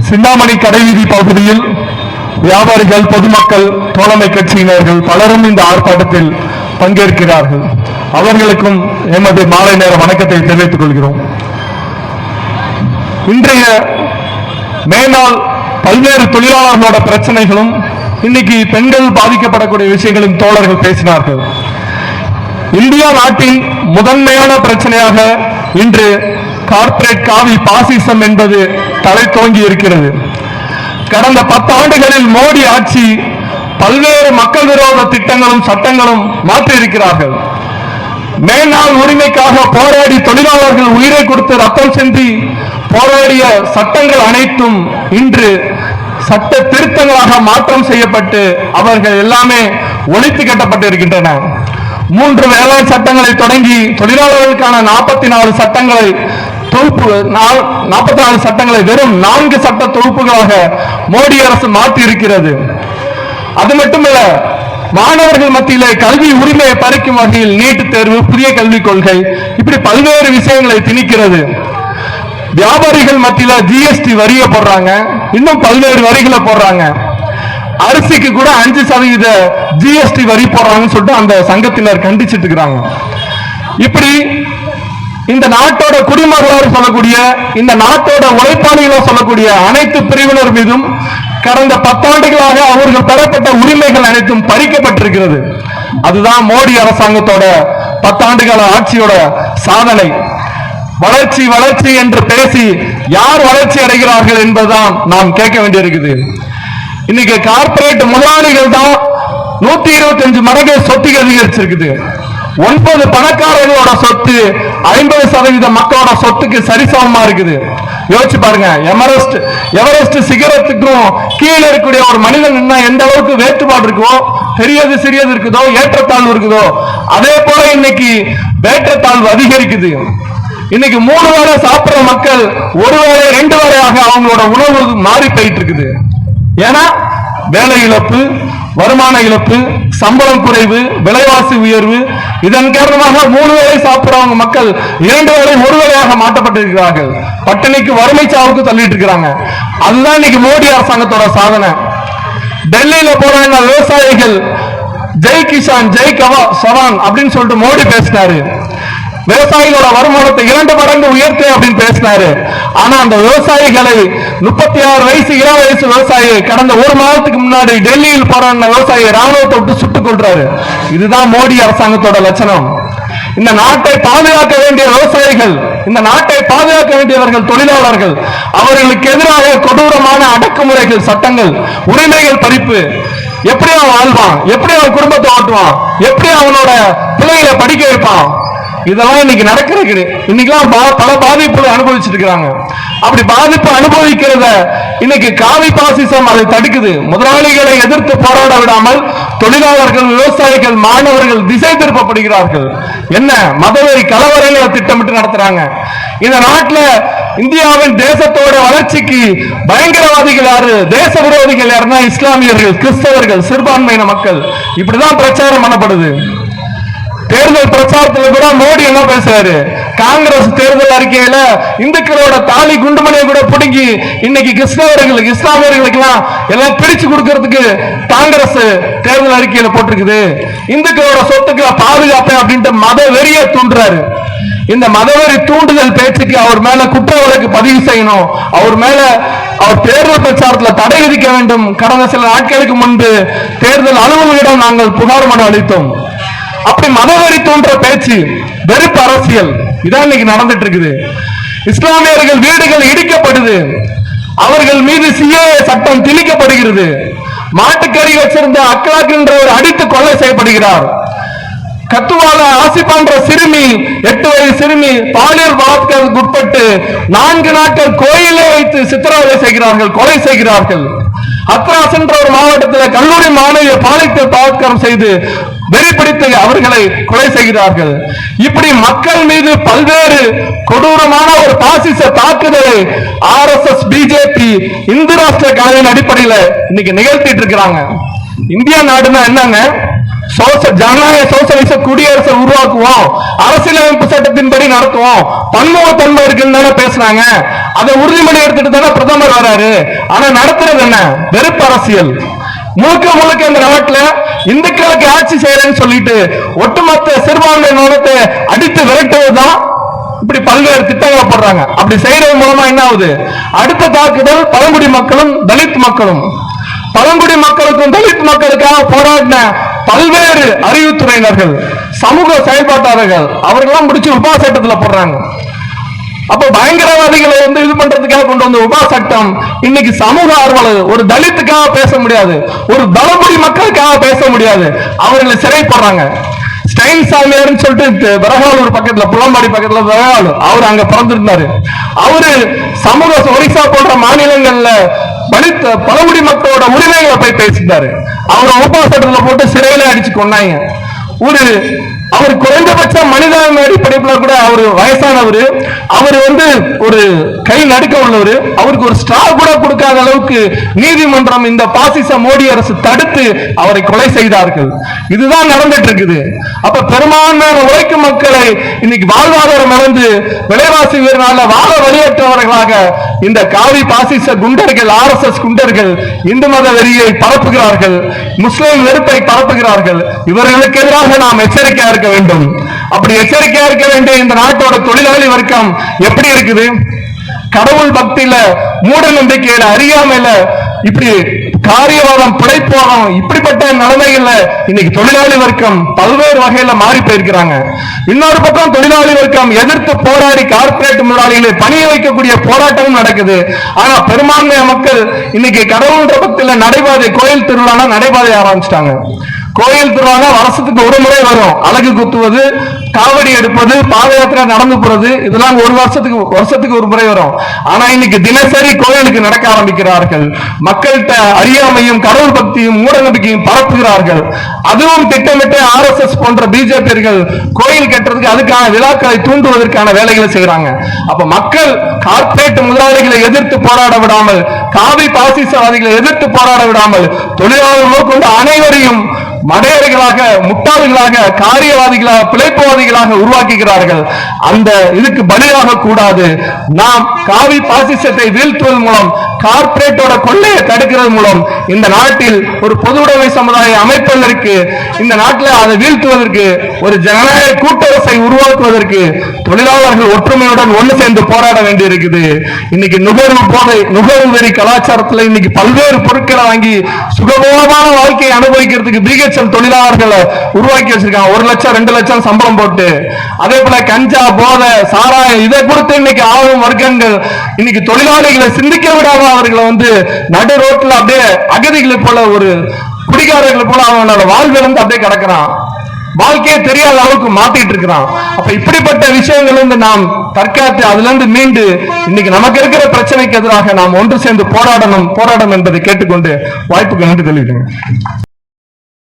சிந்தாமணி கடைவீதி பகுதியில் வியாபாரிகள், பொதுமக்கள், தோழமை கட்சியினர்கள் பலரும் இந்த ஆர்ப்பாட்டத்தில் பங்கேற்கிறார்கள். அவர்களுக்கும் எமது மாலை நேர வணக்கத்தை தெரிவித்துக் கொள்கிறோம். இன்றைய மேலால் பல்வேறு தொழிலாளர்களோட பிரச்சனைகளும் இன்னைக்கு பெண்கள் பாதிக்கப்படக்கூடிய விஷயங்களும் தோழர்கள் பேசினார்கள். இந்தியா நாட்டின் முதன்மையான பிரச்சனையாக இன்று கார்ப்பரேட் காவி பாசிசம் என்பது தலை தோங்கி இருக்கிறது. கடந்த 10 ஆண்டுகளில் மோடி ஆட்சி பல்வேறு மக்கள் விரோத திட்டங்களும் சட்டங்களும் மாற்றியிருக்கிறார்கள். மேல்நாள் உரிமைக்காக போராடி தொழிலாளர்கள் உயிரை கொடுத்து ரத்தம் சிந்தி போராடிய சட்டங்கள் அனைத்தும் இன்று சட்ட திருத்தங்களாக மாற்றம் செய்யப்பட்டு அவர்கள் எல்லாமே ஒழித்து கட்டப்பட்டு இருக்கின்றன. 3 வேளாண் சட்டங்களை தொடங்கி தொழிலாளர்களுக்கான 44 சட்டங்களை 44 சட்டங்களை வெறும் 4 சட்ட தொகுப்புகளாக மோடி அரசு மாற்றி இருக்கிறது. அது மட்டுமல்ல, மாணவர்கள் மத்தியிலே கல்வி உரிமையை பறிக்கும் வகையில் நீட் தேர்வு, புதிய கல்விக் கொள்கை, இப்படி பல்வேறு விஷயங்களை திணிக்கிறது. வியாபாரிகள் மத்தியில ஜிஎஸ்டி வரியை போடுறாங்க, இன்னும் பல்வேறு வரிகளை போடுறாங்க. அரிசிக்கு கூட 5% ஜிஎஸ்டி வரி போடுறாங்கன்னு சொல்லிட்டு அந்த சங்கத்தினர் கண்டிச்சிட்டு இருக்கிறாங்க. இப்படி இந்த நாட்டோட குடிமகளாக சொல்லக்கூடிய, இந்த நாட்டோட உழைப்பாளிகளாக சொல்லக்கூடிய அனைத்து பிரிவினர் மீதும் கடந்த 10 ஆண்டுகளாக அவர்கள் பெறப்பட்ட உரிமைகள் அனைத்தும் பறிக்கப்பட்டிருக்கிறது. அதுதான் மோடி அரசாங்கத்தோட 10 ஆண்டுகால ஆட்சியோட சாதனை. வளர்ச்சி வளர்ச்சி என்று பேசி யார் வளர்ச்சி அடைகிறார்கள் என்பதுதான் நாம் கேட்க வேண்டியிருக்குது. இன்னைக்கு கார்ப்பரேட் முதலாளிகள் தான் 125 மடங்கு சொத்து அதிகரிச்சிருக்குது. 9 பணக்காரர்களோட சொத்து 50% மக்களோட சொத்துக்கு சரிசமமா இருக்குது. யோசிச்சு பாருங்க, எவரெஸ்ட் சிகரத்துக்கும் கீழே இருக்கக்கூடிய ஒரு மனிதன் எந்த அளவுக்கு வேற்றுப்பாடு இருக்கோ, பெரியது சிறியது இருக்குதோ, ஏற்றத்தாழ்வு இருக்குதோ, அதே போல இன்னைக்கு வேற்றத்தாழ்வு அதிகரிக்குது. இன்னைக்கு 3 வேளை சாப்பிடுற மக்கள் 1 வேளை 2 வேளையாக அவங்களோட உணவு மாறி போயிட்டு இருக்குது. ஏன்னா வேலை இழப்பு, வருமான இழப்பு, சம்பளம் குறைவு, விலைவாசி உயர்வு, இதன் காரணமாக 3 வேளை சாப்பிடுறவங்க மக்கள் 2 வேளை 1 வேளையாக மாற்றப்பட்டிருக்கிறார்கள். பட்டினிக்கு வறுமை சாவுக்கு தள்ளிட்டு இருக்கிறாங்க. அதுதான் இன்னைக்கு மோடி அரசாங்கத்தோட சாதனை. டெல்லியில போறாங்க விவசாயிகள், ஜெய் கிசான் ஜெய் சவான் அப்படின்னு சொல்லிட்டு மோடி பேசினாரு. விவசாயிகளோட வருமானத்தை 2 மடங்கு உயர்த்து அப்படின்னு பேசினாரு. ஆனா அந்த விவசாயிகளை 36 வயசு இளம் வயசு விவசாயி கடந்த 1 மாதத்துக்கு முன்னாடி டெல்லியில் போராடின விவசாயி ராணுவத்தை விட்டு சுட்டுக் கொள்றாரு. இதுதான் மோடி அரசாங்கத்தோட லட்சணம். இந்த நாட்டை பாதுகாக்க வேண்டிய விவசாயிகள், இந்த நாட்டை பாதுகாக்க வேண்டியவர்கள் தொழிலாளர்கள், அவர்களுக்கு எதிராக கொடூரமான அடக்குமுறைகள், சட்டங்கள், உரிமைகள் பறிப்பு. எப்படி அவன் வாழ்வான், எப்படி அவன் குடும்பத்தை ஓட்டுவான், எப்படி அவனோட பிள்ளைகளை படிக்க வைப்பான், இதெல்லாம் இன்னைக்கு நடக்கிறது. இன்னைக்கெல்லாம் பல பாதிப்புகளை அனுபவிச்சுட்டு இருக்கிறாங்க. அப்படி பாதிப்பு அனுபவிக்கிறத இன்னைக்கு காவி பாசிசம் அதை தடுக்குது. முதலாளிகளை எதிர்த்து போராட விடாமல் தொழிலாளர்கள், விவசாயிகள், மாணவர்கள் திசை திருப்பப்படுகிறார்கள். என்ன மதவெறி கலவரங்களை திட்டமிட்டு நடத்துறாங்க. இந்த நாட்டில் இந்தியாவின் தேசத்தோட வளர்ச்சிக்கு பயங்கரவாதிகள் யாரு, தேச விரோதிகள் யாருன்னா இஸ்லாமியர்கள், கிறிஸ்தவர்கள், சிறுபான்மையின மக்கள். இப்படிதான் பிரச்சாரம் பண்ணப்படுது. தேர்தல் பிரச்சாரத்தில் கூட மோடி என்ன பேசுறாரு, காங்கிரஸ் தேர்தல் அறிக்கையில இந்துக்களோட தாலி குண்டுமணியை கூட பிடுங்கி இன்னைக்கு கிறிஸ்தவர்களுக்கு, இஸ்லாமியர்களுக்கு எல்லாம் பிரிச்சு கொடுக்கறதுக்கு காங்கிரஸ் தேர்தல் அறிக்கையில போட்டிருக்குது. இந்துக்களோட சொத்துக்களை பாதுகாப்பேன் அப்படின்ட்டு மத வெறியை தூண்டுறாரு. இந்த மதவெறி தூண்டுதல் பேச்சுக்கு அவர் மேல குற்ற வழக்கு பதிவு செய்யணும். அவர் மேல அவர் தேர்தல் பிரச்சாரத்தில் தடை விதிக்க வேண்டும். கடந்த சில நாட்களுக்கு முன்பு தேர்தல் அலுவலரிடம் நாங்கள் புகார் மனு அளித்தோம். அப்படி மதவெறி தோன்ற பேச்சு, வெறுப்பு அரசியல் இதான் இன்னைக்கு நடந்துட்டு இருக்குது. இஸ்லாமியர்கள் வீடுகள் இடிக்கப்படுது, அவர்கள் மீது சிஏஏ சட்டம் திணிக்கப்படுகிறது. மாட்டுக்கறி வச்சிருந்த அக்லாக் என்றவர் அடித்து கொலை செய்யப்படுகிறார். கத்துவால ஆசிப்பான்ற சிறுமி, 8 வயது சிறுமி பாலியல் பலாத்காரத்துக்கு உட்பட்டு 4 நாட்கள் கோயிலே வைத்து சித்திரவதை செய்கிறார்கள், கொலை செய்கிறார்கள். அத்ராஸ் என்ற ஒரு மாவட்டத்தில் கல்லூரி மாணவியை பாலியல் பலாத்காரம் செய்து வெறிப்பிடித்து அவர்களை கொலை செய்கிறார்கள். இப்படி மக்கள் மீது பல்வேறு கொடூரமான ஒரு பாசிச தாக்குதலை RSS, பிஜேபி, இந்து ராஷ்டிர கழகத்தின் அடிப்படையில் இன்னைக்கு நிகழ்த்திட்டு இருக்கிறாங்க. இந்தியா நாடுனா என்னங்க, ஜனநாயக சோசலிச குடியரசை உருவாக்குவோம், அரசியலமைப்பு சட்டத்தின்படி நடத்துவோம், பன்முகத்தன்மை இருக்குன்னு தானே பேசுறாங்க. அதை உறுதிமொழி எடுத்துட்டு தானே பிரதமர் வராரு. ஆனா நடத்துறது என்ன? வெறுப்பு அரசியல். முழுக்க முழுக்க இந்த நாட்டுல இந்துக்களுக்கு ஆட்சி செய்யறேன்னு சொல்லிட்டு ஒட்டுமொத்த சிறுபான்மை மதத்தை அடித்து விரட்டுவதுதான் இப்படி பல்வேறு திட்டங்களை போடுறாங்க. அப்படி செய்யறது மூலமா என்ன ஆகுது? அடுத்த தாக்குதல் பழங்குடி மக்களும் தலித் மக்களும். பழங்குடி மக்களுக்கும் தலித் மக்களுக்காக போராடின பல்வேறு அறிவுத்துறையினர்கள், சமூக செயல்பாட்டாளர்கள் அவர்களெல்லாம் முடிச்சு உபா சட்டத்துல போடுறாங்க. அப்ப பயங்கரவாதிகளை இது பண்றதுக்காக கொண்டு வந்த உபா சட்டம் இன்னைக்கு சமூக ஆர்வலர் ஒரு தலித்துக்காக பேச முடியாது, ஒரு பழங்குடி மக்களுக்காக பேச முடியாது, அவர்களை சிறை போடுறாங்க. ஸ்டைன் சாமியார்னு சொல்லிட்டு வரகாலூர் பக்கத்துல புலம்பாடி பக்கத்துல வரகாலூர், அவர் அங்க பிறந்திருந்தாரு. அவரு சமூக ஒரிசா போன்ற மாநிலங்கள்ல பழங்குடி மக்களோட உரிமைகளை போய் பேசிட்டாரு. அவரை உபா சட்டத்துல போட்டு சிறையில அடிச்சு கொண்டாங்க. அவர் குறைந்தபட்ச மனிதாபிமான அடிப்படையில கூட அவர் வயசானவர், அவர் ஒரு கை நடுக்க உள்ளவர், அவருக்கு ஒரு ஸ்ட்ரா கூட கொடுக்காத அளவுக்கு நீதிமன்றம் இந்த பாசிச மோடி அரசு தடுத்து அவரை கொலை செய்தார்கள். இதுதான் நடந்துட்டு இருக்குது. அப்ப பெரும்பான்மையான உழைக்கும் மக்களை இன்னைக்கு வாழ்வாதாரம் இழந்து விலைவாசி உயர்வால வாழ வழியற்றவர்களாக இந்த காவி பாசிச குண்டர்கள், RSS குண்டர்கள் இந்து மத வெறியை பரப்புகிறார்கள், முஸ்லிம் வெறுப்பை பரப்புகிறார்கள். இவர்களுக்கு எதிராக நாம் எச்சரிக்கையா இருக்க வேண்டும். அப்படி எச்சரிக்கையா இருக்க வேண்டிய இந்த நாட்டோட தொழிலாளி வர்க்கம் எப்படி இருக்குது? கடவுள் பக்தியில, மூட நம்பிக்கையில, அறியாமையில, இப்படி காரியவாதம், பிழைப்போதம், இப்படிப்பட்ட நிலைமைகள்ல இன்னைக்கு தொழிலாளி வர்க்கம் பல்வேறு வகையில மாறி போயிருக்கிறாங்க. இன்னொரு பக்கம் தொழிலாளி வர்க்கம் எதிர்த்து போராடி கார்பரேட் முதலாளிகளை பணிய வைக்கக்கூடிய போராட்டமும் நடக்குது. ஆனா பெரும்பான்மைய மக்கள் இன்னைக்கு கடவுள் பக்தியில நடைபாதை, கோயில் திருவிழா நடைபாதை ஆரம்பிச்சிட்டாங்க. கோயில் திருவிழா வருஷத்துக்கு ஒரு முறை வரும். அழகு குத்துவது, காவடி எடுப்பது, பாத யாத்திரை நடந்து போறது, இதெல்லாம் ஒரு வருஷத்துக்கு ஒரு முறை வரும். ஆனா இன்னைக்கு தினசரி கோயிலுக்கு நடக்க ஆரம்பிக்கிறார்கள். மக்கள்கிட்ட அறியாமையும் கடவுள் பக்தியும் மூட நம்பிக்கையும் பரப்புகிறார்கள். அதுவும் திட்டமிட்டு RSS போன்ற பிஜேபியர்கள் கோயில் கட்டுறதுக்கு, அதுக்கான விழாக்களை தூண்டுவதற்கான வேலைகளை செய்யறாங்க. அப்ப மக்கள் கார்பரேட் முதலாளிகளை எதிர்த்து போராட விடாமல், காவி பாசிசவாதிகளை எதிர்த்து போராட விடாமல், தொழிலாளர்கள் கொண்ட அனைவரையும் மடையர்களாக, முட்டாள்களாக, காரியவாதிகளாக, பிழைப்புவாதிகளாக உருவாக்குகிறார்கள். அந்த இதுக்கு பலியாக கூடாது. நாம் காவி பாசிசத்தை வீழ்த்துவதன் மூலம், கார்பரேட்டோட கொள்ளையை தடுக்கிறது மூலம் இந்த நாட்டில் ஒரு பொது உடைமை சமுதாயம் அமைப்பதற்கு, இந்த நாட்டில் அதை வீழ்த்துவதற்கு, ஒரு ஜனநாயக கூட்டரசை உருவாக்குவதற்கு தொழிலாளர்கள் ஒற்றுமையுடன் ஒன்று சேர்ந்து போராட வேண்டி இருக்குது. இன்னைக்கு நுகர்வு வெறி கலாச்சாரத்தில் இன்னைக்கு பல்வேறு பொருட்களை வாங்கி சுகபோகமான வாழ்க்கையை அனுபவிக்கிறதுக்கு BHL தொழிலாளர்களை உருவாக்கி வச்சிருக்காங்க. 1 லட்சம் 2 லட்சம் சம்பளம் போட்டு. அதே போல கஞ்சா, போதை, சாராயம் இதை கொடுத்து இன்னைக்கு ஆளும் வர்க்கங்கள் இன்னைக்கு தொழிலாளிகளை சிந்திக்க விடாம அவர்களை நடு ரோட்ல அப்படியே அகதிகளை போல, ஒரு குடிகாரர்களை போல அவனோட வாழ்விழந்து அப்படியே கிடக்கிறான். வாழ்க்கையே தெரியாத அளவுக்கு மாத்திட்டு இருக்கிறான். அப்ப இப்படிப்பட்ட விஷயங்கள் நாம் தற்காத்து அதுல இருந்து மீண்டு இன்னைக்கு நமக்கு இருக்கிற பிரச்சனைக்கு எதிராக நாம் ஒன்று சேர்ந்து போராடணும் என்பதை கேட்டுக்கொண்டு வாய்ப்புக்கு நன்றி தெரிவிக்கிறேன்.